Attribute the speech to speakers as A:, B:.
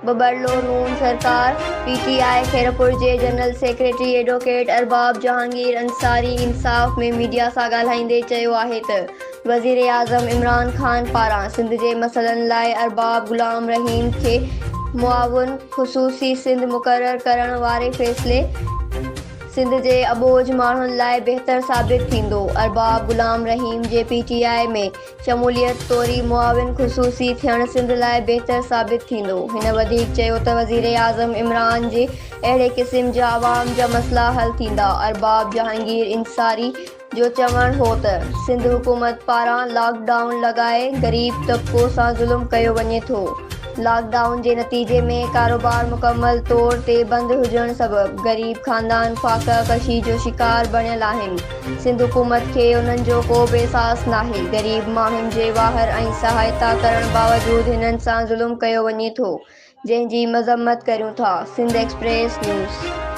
A: बबरलो नून सरकार। पीटीआई खैरपुर जे general secretary advocate Arbab Jahangir Ansari इंसाफ़ में मीडिया सां ॻाल्हाईंदे चयो आहे त वज़ीर आज़म इमरान खान पारां सिंध जे मसइलनि लाइ अरबाब ग़ुलाम रहीम खे मुआविन ख़ुसूसी सिंध मुक़ररु करण वारे फ़ैसिले सिंध जे अॿोझ माण्हुनि लाइ बहितर साबित थींदो। अरबाब ग़ुलाम रहीम जे पीटीआई में शमूलियत तौरी मुआविन ख़ुसूसी थियण सिंध लाइ बहितर साबित थींदो। हिन वधीक चयो त वज़ीर आज़म इमरान जे अहिड़े क़िस्म जा अवाम जा मसइला हल थींदा। अरबाब जहांगीर इंसारी जो चवणु हो त सिंध हुकूमत पारां लॉकडाउन लॻाए ग़रीब तबिक़ो सां ज़ुल्म कयो वञे थो। लॉकडाउन जे नतीजे में कारोबार मुकमल तौर ते बंदि हुजण सबबि ग़रीब ख़ानदान फ़ाक़ा कशी जो शिकार बणियल आहिनि। सिंध हुकूमत खे उन्हनि जो को बि एहसास नाहे। ग़रीब माण्हुनि जे वाहर ऐं सहायता करण बावजूदि हिननि सां ज़ुल्म कयो वञे थो, जंहिं जी मज़म्मत करियूं था। Sindh express news.